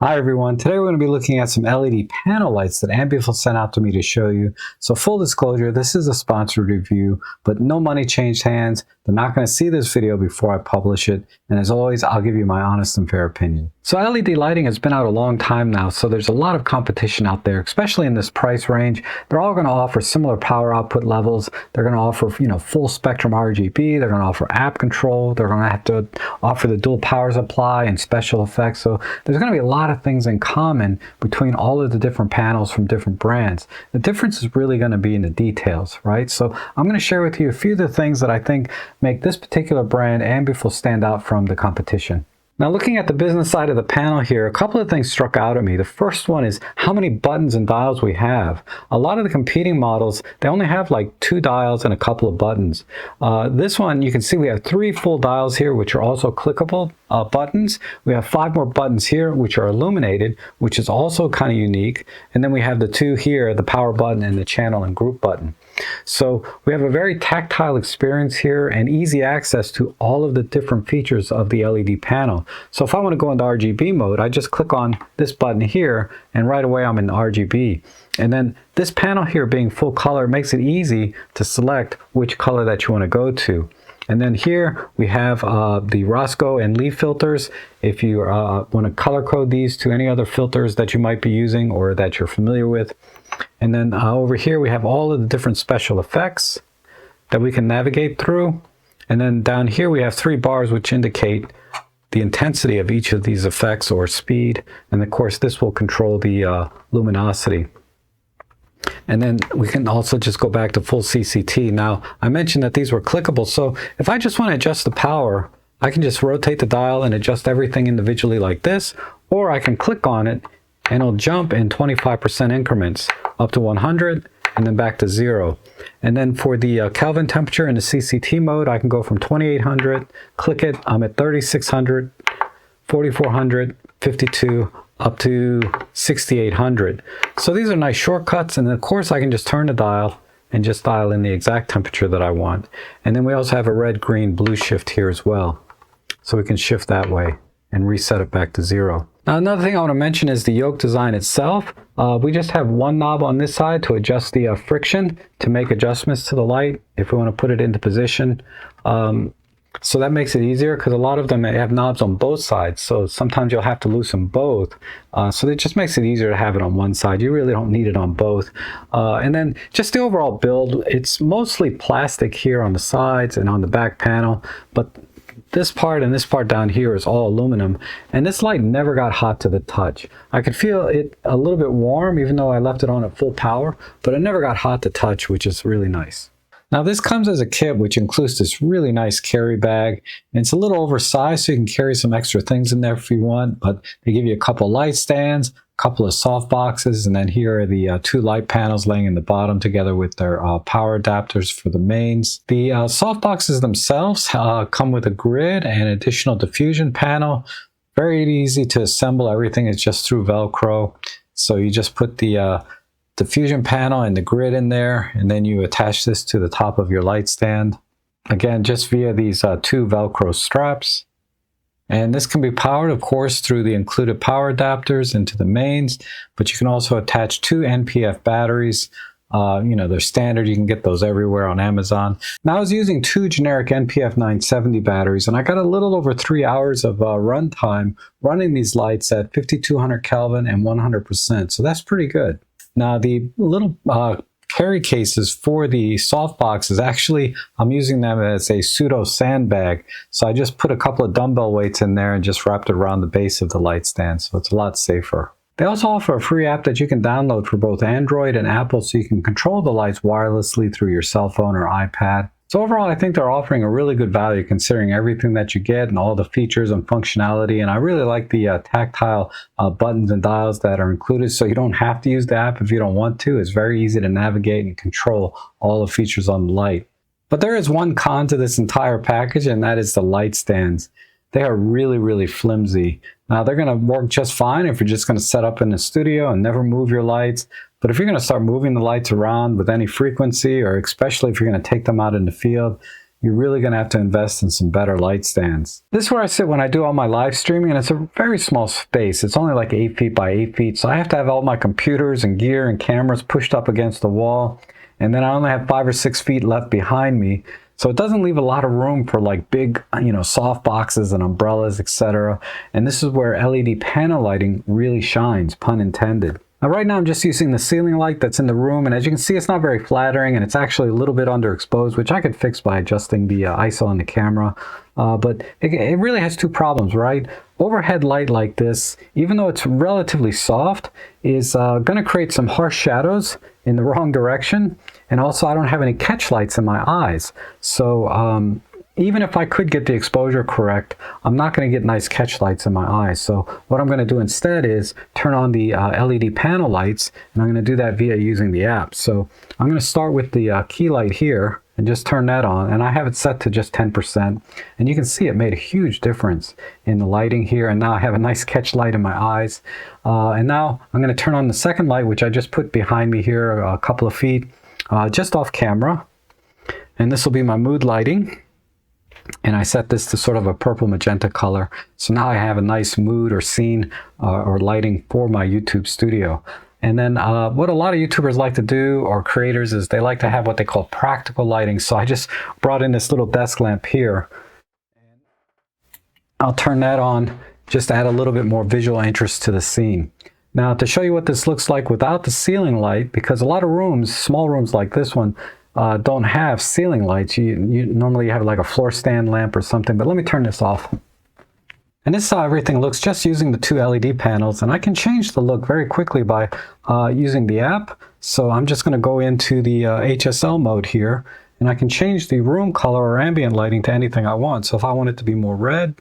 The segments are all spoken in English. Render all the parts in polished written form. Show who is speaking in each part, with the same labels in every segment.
Speaker 1: Hi everyone, today we're going to be looking at some LED panel lights that Ambitful sent out to me to show you. So full disclosure, this is a sponsored review, but no money changed hands. They're not going to see this video before I publish it, and as always, I'll give you my honest and fair opinion. So LED lighting has been out a long time now, so there's a lot of competition out there, especially in this price range. They're all going to offer similar power output levels. They're going to offer, full spectrum RGB. They're going to offer app control. They're going to have to offer the dual power supply and special effects. So there's going to be a lot of things in common between all of the different panels from different brands. The difference is really going to be in the details, right? So I'm going to share with you a few of the things that I think make this particular brand, Ambitful, stand out from the competition. Now, looking at the business side of the panel here, a couple of things struck out at me. The first one is how many buttons and dials we have. A lot of the competing models, they only have like 2 dials and a couple of buttons. This one, you can see we have 3 full dials here, which are also clickable buttons. We have 5 more buttons here, which are illuminated, which is also kind of unique. And then we have the 2 here, the power button and the channel and group button. So we have a very tactile experience here and easy access to all of the different features of the LED panel. So if I want to go into RGB mode, I just click on this button here and right away I'm in RGB. And then this panel here being full color makes it easy to select which color that you want to go to. And then here we have the Roscoe and Lee filters. If you want to color code these to any other filters that you might be using or that you're familiar with. And then over here we have all of the different special effects that we can navigate through. And then down here we have 3 bars which indicate the intensity of each of these effects or speed. And of course this will control the luminosity. And then we can also just go back to full CCT. Now, I mentioned that these were clickable, so if I just want to adjust the power, I can just rotate the dial and adjust everything individually like this, or I can click on it and it'll jump in 25% increments up to 100 and then back to 0. And then for the Kelvin temperature in the CCT mode, I can go from 2800, click it, I'm at 3600, 4400, 52, up to 6800. So these are nice shortcuts, and then of course I can just turn the dial and just dial in the exact temperature that I want. And then we also have a red, green, blue shift here as well. So we can shift that way and reset it back to 0. Now another thing I want to mention is the yoke design itself. We just have one knob on this side to adjust the friction to make adjustments to the light if we want to put it into position. So that makes it easier because a lot of them have knobs on both sides. So sometimes you'll have to loosen both. So it just makes it easier to have it on one side. You really don't need it on both. And then just the overall build, it's mostly plastic here on the sides and on the back panel. But this part and this part down here is all aluminum. And this light never got hot to the touch. I could feel it a little bit warm even though I left it on at full power. But it never got hot to touch, which is really nice. Now this comes as a kit which includes this really nice carry bag, and it's a little oversized so you can carry some extra things in there if you want, but they give you a couple light stands, a couple of soft boxes, and then here are the 2 light panels laying in the bottom together with their power adapters for the mains. The soft boxes themselves come with a grid and additional diffusion panel. Very easy to assemble. Everything is just through Velcro. So you just put the diffusion panel and the grid in there, and then you attach this to the top of your light stand. Again, just via these 2 Velcro straps. And this can be powered, of course, through the included power adapters into the mains, but you can also attach 2 NPF batteries. They're standard. You can get those everywhere on Amazon. Now I was using 2 generic NPF 970 batteries, and I got a little over 3 hours of run time running these lights at 5200 Kelvin and 100%. So that's pretty good. Now the little carry cases for the soft boxes, actually I'm using them as a pseudo sandbag. So I just put a couple of dumbbell weights in there and just wrapped it around the base of the light stand. So it's a lot safer. They also offer a free app that you can download for both Android and Apple so you can control the lights wirelessly through your cell phone or iPad. So overall, I think they're offering a really good value considering everything that you get and all the features and functionality. And I really like the tactile buttons and dials that are included, so you don't have to use the app if you don't want to. It's very easy to navigate and control all the features on the light. But there is one con to this entire package, and that is the light stands. They are really, really flimsy. Now they're going to work just fine if you're just going to set up in the studio and never move your lights. But if you're going to start moving the lights around with any frequency, or especially if you're going to take them out in the field, you're really going to have to invest in some better light stands. This is where I sit when I do all my live streaming, and it's a very small space. It's only like 8 feet by 8 feet, so I have to have all my computers and gear and cameras pushed up against the wall, and then I only have 5 or 6 feet left behind me. So it doesn't leave a lot of room for like big, soft boxes and umbrellas, etc. And this is where LED panel lighting really shines, pun intended. Now right now I'm just using the ceiling light that's in the room, and as you can see, it's not very flattering and it's actually a little bit underexposed, which I could fix by adjusting the ISO on the camera. But it really has two problems, right? Overhead light like this, even though it's relatively soft, is going to create some harsh shadows in the wrong direction. And also I don't have any catch lights in my eyes. So even if I could get the exposure correct, I'm not going to get nice catch lights in my eyes. So what I'm going to do instead is turn on the LED panel lights, and I'm going to do that via using the app. So I'm going to start with the key light here and just turn that on, and I have it set to just 10%. And you can see it made a huge difference in the lighting here, and now I have a nice catch light in my eyes. And now I'm going to turn on the second light, which I just put behind me here a couple of feet, just off camera. And this will be my mood lighting. And I set this to sort of a purple magenta color. So now I have a nice mood or scene or lighting for my YouTube studio. And then what a lot of YouTubers like to do, or creators, is they like to have what they call practical lighting. So I just brought in this little desk lamp here. I'll turn that on just to add a little bit more visual interest to the scene. Now to show you what this looks like without the ceiling light, because a lot of rooms, small rooms like this one, don't have ceiling lights. You normally have like a floor stand lamp or something, but let me turn this off. And this is how everything looks just using the two LED panels, and I can change the look very quickly by using the app. So I'm just going to go into the HSL mode here, and I can change the room color or ambient lighting to anything I want. So if I want it to be more red,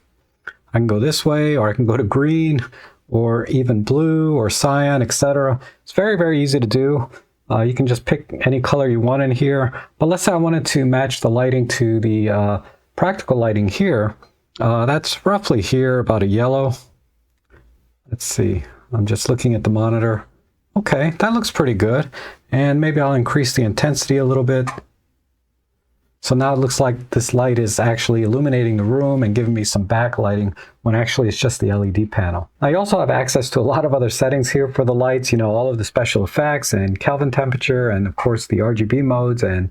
Speaker 1: I can go this way, or I can go to green, or even blue or cyan, etc. It's very, very easy to do. You can just pick any color you want in here, but let's say I wanted to match the lighting to the practical lighting here. That's roughly here, about a yellow. Let's see, I'm just looking at the monitor. Okay, that looks pretty good. And maybe I'll increase the intensity a little bit. So now it looks like this light is actually illuminating the room and giving me some backlighting, when actually it's just the LED panel. Now you also have access to a lot of other settings here for the lights, all of the special effects and Kelvin temperature, and of course the RGB modes, and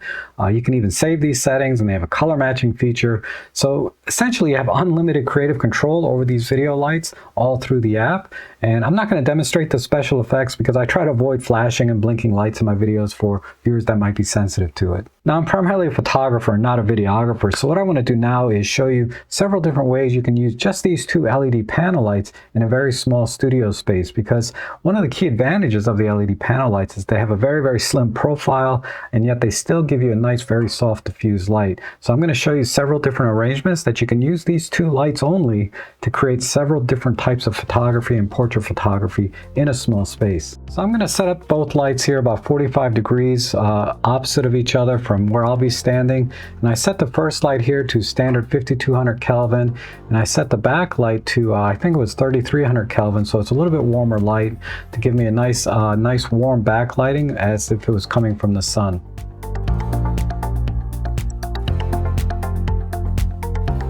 Speaker 1: you can even save these settings, and they have a color matching feature. So essentially you have unlimited creative control over these video lights all through the app. And I'm not going to demonstrate the special effects because I try to avoid flashing and blinking lights in my videos for viewers that might be sensitive to it. Now I'm primarily a photographer, not a videographer, so what I want to do now is show you several different ways you can use just these two LED panel lights in a very small studio space, because one of the key advantages of the LED panel lights is they have a very, very slim profile, and yet they still give you a nice, very soft diffused light. So I'm going to show you several different arrangements that you can use these two lights only to create several different types of photography and portrait photography in a small space. So I'm going to set up both lights here about 45 degrees opposite of each other from where I'll be standing. And I set the first light here to standard 5200 Kelvin, and I set the back light to I think it was 3300 Kelvin, so it's a little bit warmer light to give me a nice warm backlighting as if it was coming from the sun.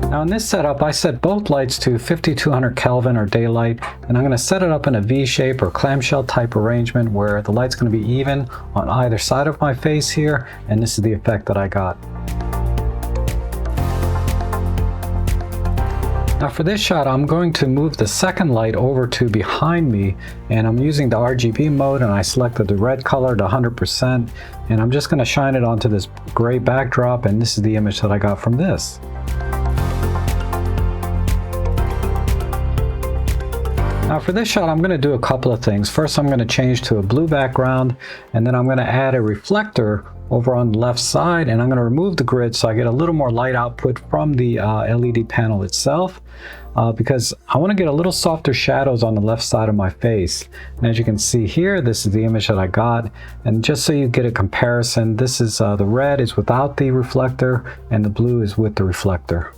Speaker 1: Now in this setup, I set both lights to 5200 Kelvin or daylight, and I'm going to set it up in a V-shape or clamshell type arrangement where the light's going to be even on either side of my face here, and this is the effect that I got. Now for this shot, I'm going to move the second light over to behind me, and I'm using the RGB mode, and I selected the red color to 100%, and I'm just going to shine it onto this gray backdrop, and this is the image that I got from this. Now for this shot, I'm going to do a couple of things. First, I'm going to change to a blue background, and then I'm going to add a reflector over on the left side, and I'm going to remove the grid so I get a little more light output from the LED panel itself, because I want to get a little softer shadows on the left side of my face. And as you can see here, this is the image that I got, and just so you get a comparison, this is the red is without the reflector and the blue is with the reflector.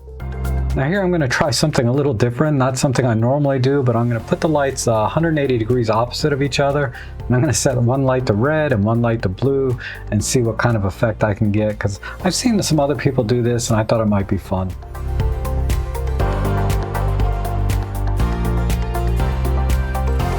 Speaker 1: Now here I'm going to try something a little different, not something I normally do, but I'm going to put the lights 180 degrees opposite of each other, and I'm going to set one light to red and one light to blue and see what kind of effect I can get, because I've seen some other people do this and I thought it might be fun.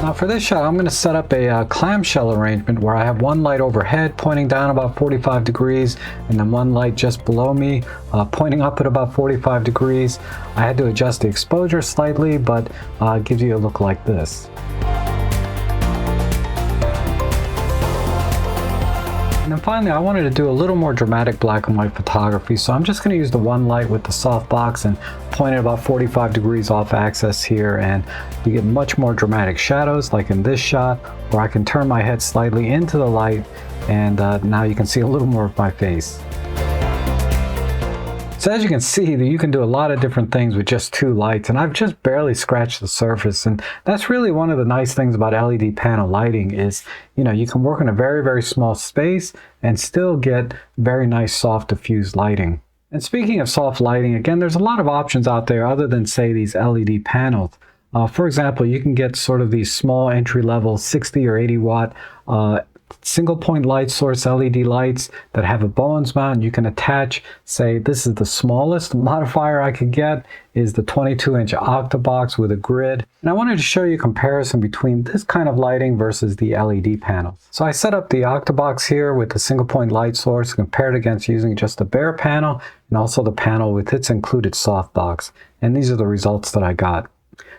Speaker 1: Now for this shot, I'm going to set up a clamshell arrangement where I have one light overhead pointing down about 45 degrees and then one light just below me pointing up at about 45 degrees. I had to adjust the exposure slightly, but it gives you a look like this. And then finally, I wanted to do a little more dramatic black and white photography, so I'm just going to use the one light with the softbox and point it about 45 degrees off axis here, and you get much more dramatic shadows like in this shot, where I can turn my head slightly into the light and now you can see a little more of my face. So as you can see, you can do a lot of different things with just two lights, and I've just barely scratched the surface. And that's really one of the nice things about LED panel lighting is, you know, you can work in a very, very small space and still get very nice soft diffused lighting. And speaking of soft lighting, again, there's a lot of options out there other than, say, these LED panels. For example, you can get sort of these small entry-level 60 or 80 watt single point light source LED lights that have a Bowens mount. You can attach, say, this is the smallest modifier I could get, is the 22-inch Octabox with a grid. And I wanted to show you a comparison between this kind of lighting versus the LED panels. So I set up the Octabox here with the single point light source compared against using just the bare panel and also the panel with its included softbox. And these are the results that I got.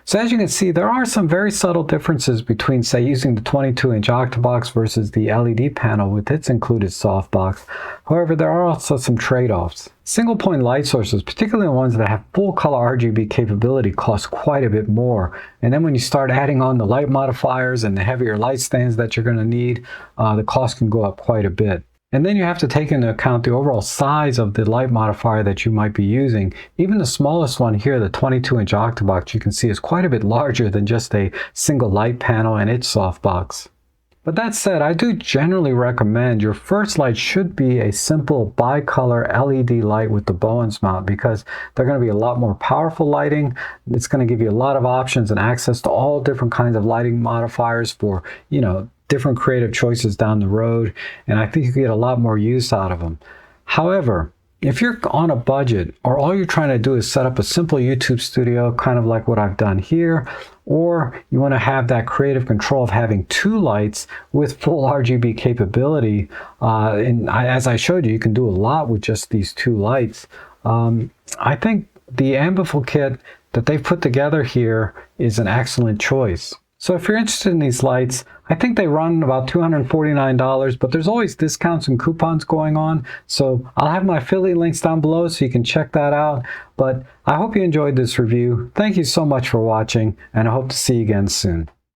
Speaker 1: So as you can see, there are some very subtle differences between, say, using the 22-inch Octabox versus the LED panel with its included softbox. However, there are also some trade-offs. Single point light sources, particularly the ones that have full color RGB capability, cost quite a bit more. And then when you start adding on the light modifiers and the heavier light stands that you're going to need, the cost can go up quite a bit. And then you have to take into account the overall size of the light modifier that you might be using. Even the smallest one here, the 22-inch Octabox, you can see is quite a bit larger than just a single light panel and its softbox. But that said, I do generally recommend your first light should be a simple bicolor LED light with the Bowens mount, because they're going to be a lot more powerful lighting. It's going to give you a lot of options and access to all different kinds of lighting modifiers for, you know, different creative choices down the road, and I think you get a lot more use out of them. However, if you're on a budget, or all you're trying to do is set up a simple YouTube studio, kind of like what I've done here, or you want to have that creative control of having two lights with full RGB capability, and as I showed you, you can do a lot with just these two lights. I think the Ambitful kit that they've put together here is an excellent choice. So if you're interested in these lights, I think they run about $249, but there's always discounts and coupons going on. So I'll have my affiliate links down below so you can check that out. But I hope you enjoyed this review. Thank you so much for watching, and I hope to see you again soon.